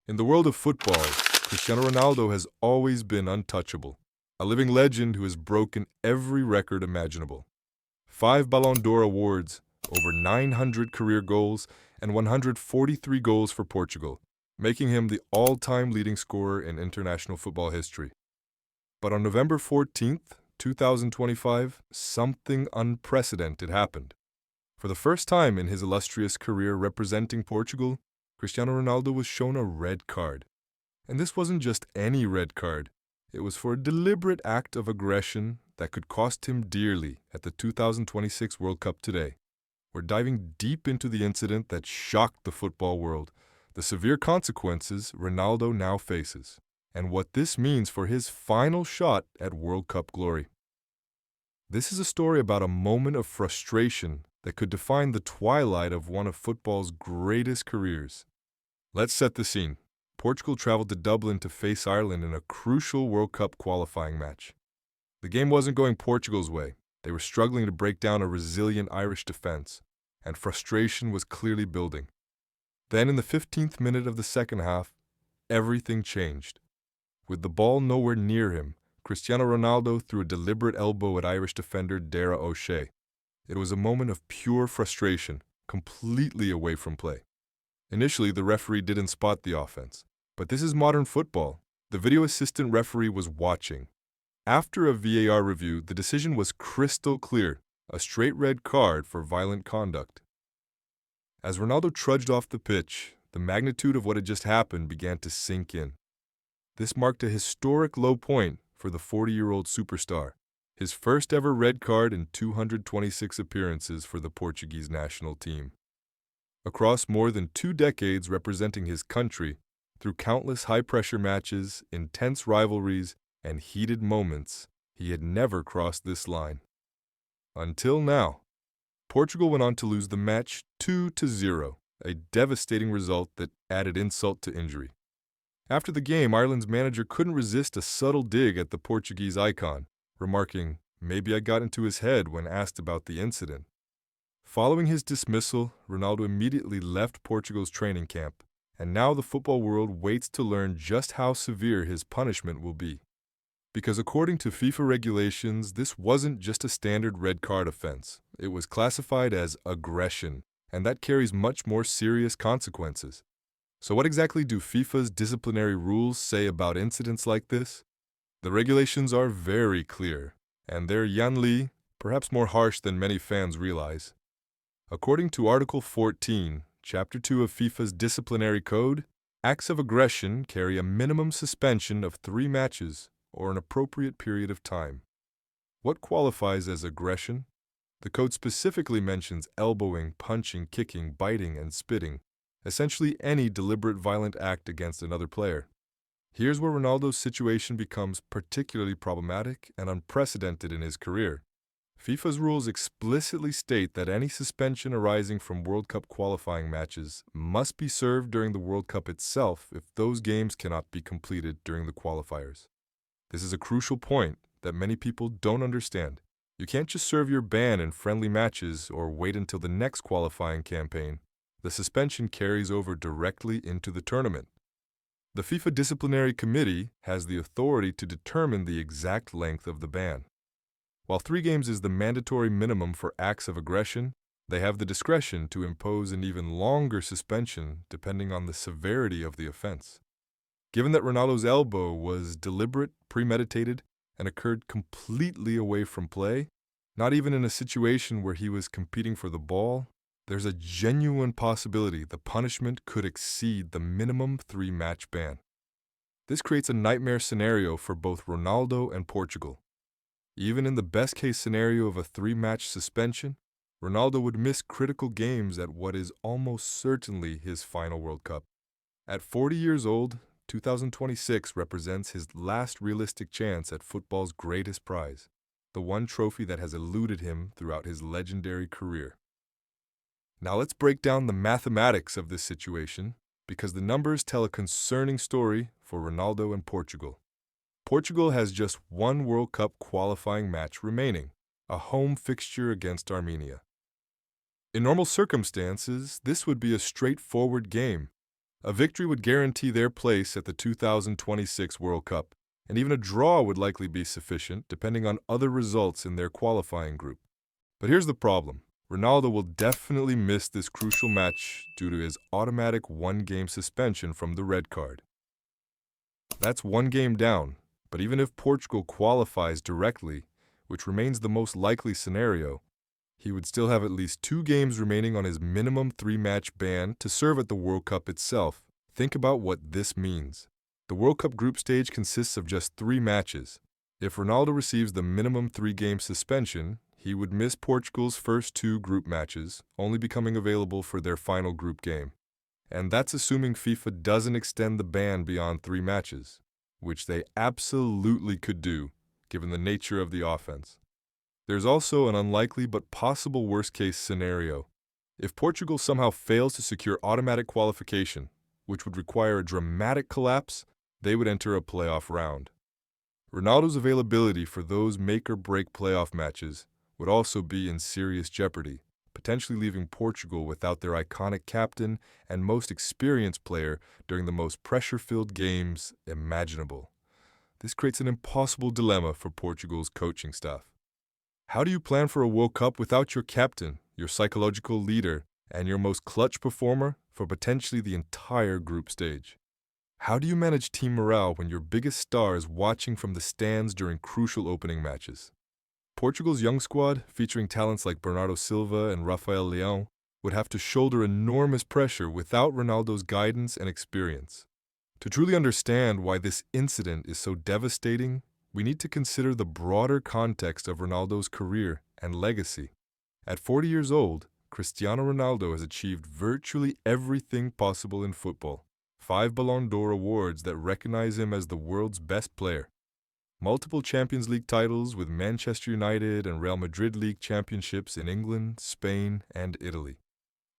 In the world of football, Cristiano Ronaldo has always been untouchable, a living legend who has broken every record imaginable. 5 Ballon d'Or awards, over 900 career goals, and 143 goals for Portugal, making him the all-time leading scorer in international football history. But on November 14th, 2025, something unprecedented happened. For the first time in his illustrious career representing Portugal, Cristiano Ronaldo was shown a red card. And this wasn't just any red card. It was for a deliberate act of aggression that could cost him dearly at the 2026 World Cup today. We're diving deep into the incident that shocked the football world, the severe consequences Ronaldo now faces, and what this means for his final shot at World Cup glory. This is a story about a moment of frustration that could define the twilight of one of football's greatest careers. Let's set the scene. Portugal traveled to Dublin to face Ireland in a crucial World Cup qualifying match. The game wasn't going Portugal's way. They were struggling to break down a resilient Irish defense, and frustration was clearly building. Then in the 15th minute of the second half, everything changed. With the ball nowhere near him, Cristiano Ronaldo threw a deliberate elbow at Irish defender Dara O'Shea. It was a moment of pure frustration, completely away from play. Initially, the referee didn't spot the offense. But this is modern football. The video assistant referee was watching. After a VAR review, the decision was crystal clear, a straight red card for violent conduct. As Ronaldo trudged off the pitch, the magnitude of what had just happened began to sink in. This marked a historic low point for the 40-year-old superstar, his first ever red card in 226 appearances for the Portuguese national team. Across more than 2 decades representing his country, through countless high-pressure matches, intense rivalries, and heated moments, he had never crossed this line. Until now. Portugal went on to lose the match 2-0, a devastating result that added insult to injury. After the game, Ireland's manager couldn't resist a subtle dig at the Portuguese icon, remarking, "Maybe I got into his head," when asked about the incident. Following his dismissal, Ronaldo immediately left Portugal's training camp, and now the football world waits to learn just how severe his punishment will be. Because according to FIFA regulations, this wasn't just a standard red card offense. It was classified as aggression, and that carries much more serious consequences. So what exactly do FIFA's disciplinary rules say about incidents like this? The regulations are very clear, and they're yanli, perhaps more harsh than many fans realize. According to Article 14, Chapter 2 of FIFA's disciplinary code, acts of aggression carry a minimum suspension of 3 matches or an appropriate period of time. What qualifies as aggression? The code specifically mentions elbowing, punching, kicking, biting, and spitting, essentially any deliberate violent act against another player. Here's where Ronaldo's situation becomes particularly problematic and unprecedented in his career. FIFA's rules explicitly state that any suspension arising from World Cup qualifying matches must be served during the World Cup itself if those games cannot be completed during the qualifiers. This is a crucial point that many people don't understand. You can't just serve your ban in friendly matches or wait until the next qualifying campaign. The suspension carries over directly into the tournament. The FIFA Disciplinary Committee has the authority to determine the exact length of the ban. While 3 games is the mandatory minimum for acts of aggression, they have the discretion to impose an even longer suspension depending on the severity of the offense. Given that Ronaldo's elbow was deliberate, premeditated, and occurred completely away from play, not even in a situation where he was competing for the ball, there's a genuine possibility the punishment could exceed the minimum 3-match ban. This creates a nightmare scenario for both Ronaldo and Portugal. Even in the best-case scenario of a 3-match suspension, Ronaldo would miss critical games at what is almost certainly his final World Cup. At 40 years old, 2026 represents his last realistic chance at football's greatest prize, the one trophy that has eluded him throughout his legendary career. Now let's break down the mathematics of this situation, because the numbers tell a concerning story for Ronaldo and Portugal. Portugal has just 1 World Cup qualifying match remaining, a home fixture against Armenia. In normal circumstances, this would be a straightforward game. A victory would guarantee their place at the 2026 World Cup, and even a draw would likely be sufficient, depending on other results in their qualifying group. But here's the problem. Ronaldo will definitely miss this crucial match due to his automatic one-game suspension from the red card. That's one game down, but even if Portugal qualifies directly, which remains the most likely scenario, he would still have at least 2 games remaining on his minimum 3-match ban to serve at the World Cup itself. Think about what this means. The World Cup group stage consists of just 3 matches. If Ronaldo receives the minimum 3-game suspension, he would miss Portugal's first 2 group matches, only becoming available for their final group game. And that's assuming FIFA doesn't extend the ban beyond 3 matches, which they absolutely could do, given the nature of the offense. There's also an unlikely but possible worst-case scenario. If Portugal somehow fails to secure automatic qualification, which would require a dramatic collapse, they would enter a playoff round. Ronaldo's availability for those make-or-break playoff matches would also be in serious jeopardy, potentially leaving Portugal without their iconic captain and most experienced player during the most pressure-filled games imaginable. This creates an impossible dilemma for Portugal's coaching staff. How do you plan for a World Cup without your captain, your psychological leader, and your most clutch performer for potentially the entire group stage? How do you manage team morale when your biggest star is watching from the stands during crucial opening matches? Portugal's young squad, featuring talents like Bernardo Silva and Rafael Leão, would have to shoulder enormous pressure without Ronaldo's guidance and experience. To truly understand why this incident is so devastating, we need to consider the broader context of Ronaldo's career and legacy. At 40 years old, Cristiano Ronaldo has achieved virtually everything possible in football. 5 Ballon d'Or awards that recognize him as the world's best player. Multiple Champions League titles with Manchester United and Real Madrid League championships in England, Spain, and Italy.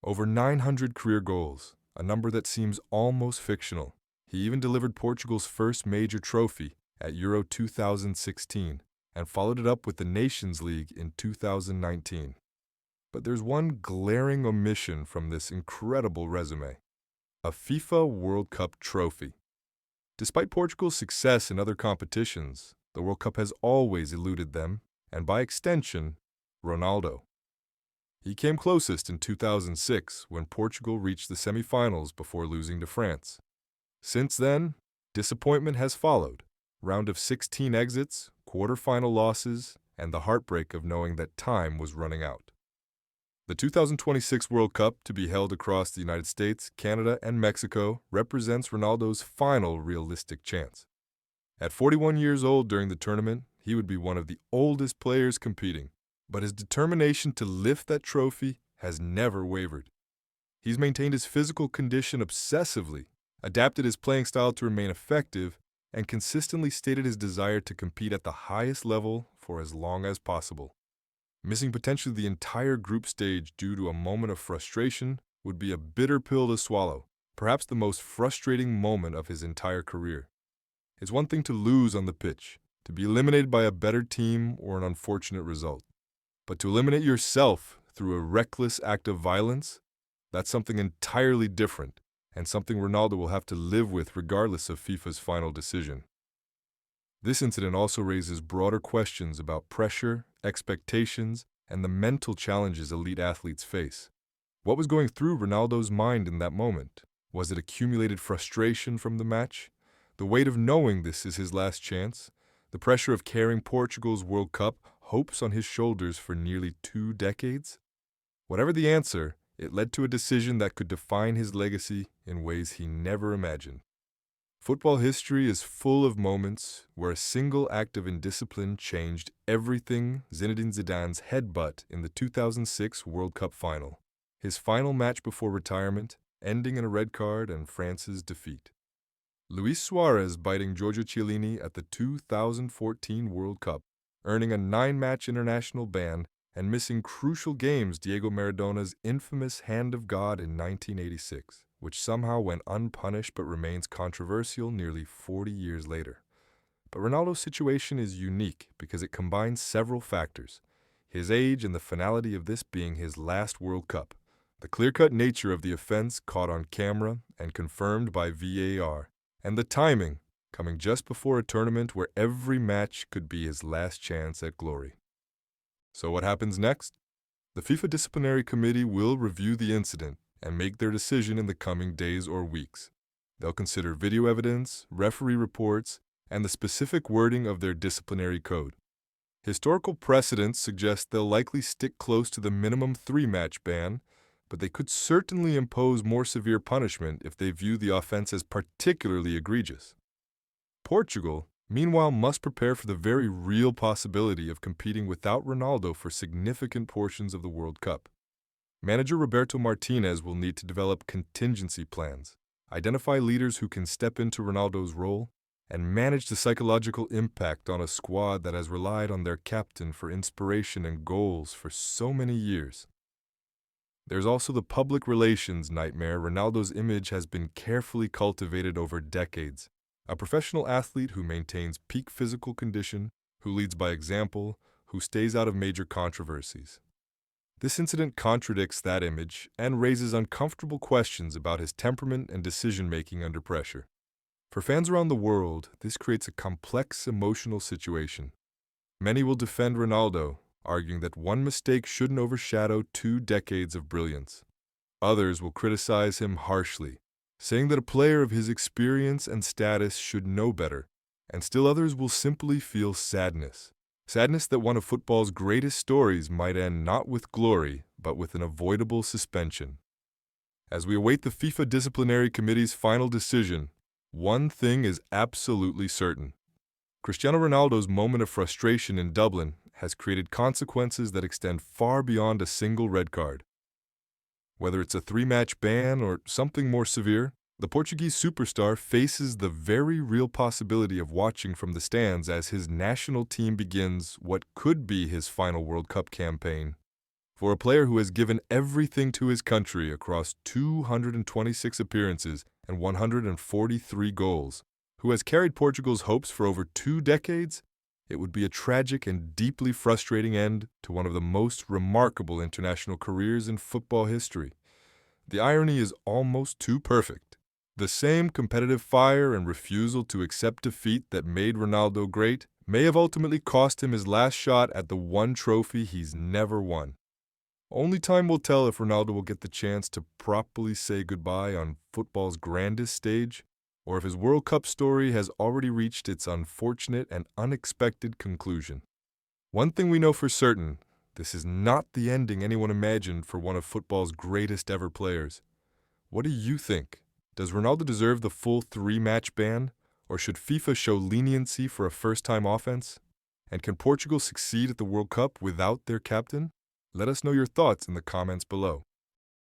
Over 900 career goals, a number that seems almost fictional. He even delivered Portugal's first major trophy at Euro 2016 and followed it up with the Nations League in 2019. But there's one glaring omission from this incredible resume: a FIFA World Cup trophy. Despite Portugal's success in other competitions, the World Cup has always eluded them, and by extension, Ronaldo. He came closest in 2006 when Portugal reached the semi-finals before losing to France. Since then, disappointment has followed. Round of 16 exits, quarter-final losses, and the heartbreak of knowing that time was running out. The 2026 World Cup, to be held across the United States, Canada, and Mexico, represents Ronaldo's final realistic chance. At 41 years old during the tournament, he would be one of the oldest players competing, but his determination to lift that trophy has never wavered. He's maintained his physical condition obsessively, adapted his playing style to remain effective, and consistently stated his desire to compete at the highest level for as long as possible. Missing potentially the entire group stage due to a moment of frustration would be a bitter pill to swallow, perhaps the most frustrating moment of his entire career. It's one thing to lose on the pitch, to be eliminated by a better team or an unfortunate result. But to eliminate yourself through a reckless act of violence, that's something entirely different, and something Ronaldo will have to live with regardless of FIFA's final decision. This incident also raises broader questions about pressure, expectations, and the mental challenges elite athletes face. What was going through Ronaldo's mind in that moment? Was it accumulated frustration from the match? The weight of knowing this is his last chance? The pressure of carrying Portugal's World Cup hopes on his shoulders for nearly 2 decades? Whatever the answer, it led to a decision that could define his legacy in ways he never imagined. Football history is full of moments where a single act of indiscipline changed everything. Zinedine Zidane's headbutt in the 2006 World Cup final, his final match before retirement, ending in a red card and France's defeat. Luis Suarez biting Giorgio Chiellini at the 2014 World Cup, earning a 9-match international ban and missing crucial games. Diego Maradona's infamous Hand of God in 1986, which somehow went unpunished but remains controversial nearly 40 years later. But Ronaldo's situation is unique because it combines several factors: his age and the finality of this being his last World Cup, The clear-cut nature of the offense caught on camera and confirmed by VAR, and the timing, coming just before a tournament where every match could be his last chance at glory. So what happens next? The FIFA Disciplinary Committee will review the incident and make their decision in the coming days or weeks. They'll consider video evidence, referee reports, and the specific wording of their disciplinary code. Historical precedents suggest they'll likely stick close to the minimum 3-match ban, but they could certainly impose more severe punishment if they view the offense as particularly egregious. Portugal, meanwhile, must prepare for the very real possibility of competing without Ronaldo for significant portions of the World Cup. Manager Roberto Martinez will need to develop contingency plans, identify leaders who can step into Ronaldo's role, and manage the psychological impact on a squad that has relied on their captain for inspiration and goals for so many years. There's also the public relations nightmare. Ronaldo's image has been carefully cultivated over decades. A professional athlete who maintains peak physical condition, who leads by example, who stays out of major controversies. This incident contradicts that image and raises uncomfortable questions about his temperament and decision-making under pressure. For fans around the world, this creates a complex emotional situation. Many will defend Ronaldo, arguing that one mistake shouldn't overshadow 2 decades of brilliance. Others will criticize him harshly, saying that a player of his experience and status should know better, and still others will simply feel sadness. Sadness that one of football's greatest stories might end not with glory, but with an avoidable suspension. As we await the FIFA Disciplinary Committee's final decision, one thing is absolutely certain. Cristiano Ronaldo's moment of frustration in Dublin has created consequences that extend far beyond a single red card. Whether it's a 3-match ban or something more severe, the Portuguese superstar faces the very real possibility of watching from the stands as his national team begins what could be his final World Cup campaign. For a player who has given everything to his country across 226 appearances and 143 goals, who has carried Portugal's hopes for over 2 decades, it would be a tragic and deeply frustrating end to one of the most remarkable international careers in football history. The irony is almost too perfect. The same competitive fire and refusal to accept defeat that made Ronaldo great may have ultimately cost him his last shot at the one trophy he's never won. Only time will tell if Ronaldo will get the chance to properly say goodbye on football's grandest stage, or if his World Cup story has already reached its unfortunate and unexpected conclusion. One thing we know for certain, this is not the ending anyone imagined for one of football's greatest ever players. What do you think? Does Ronaldo deserve the full 3-match ban, or should FIFA show leniency for a first-time offense? And can Portugal succeed at the World Cup without their captain? Let us know your thoughts in the comments below.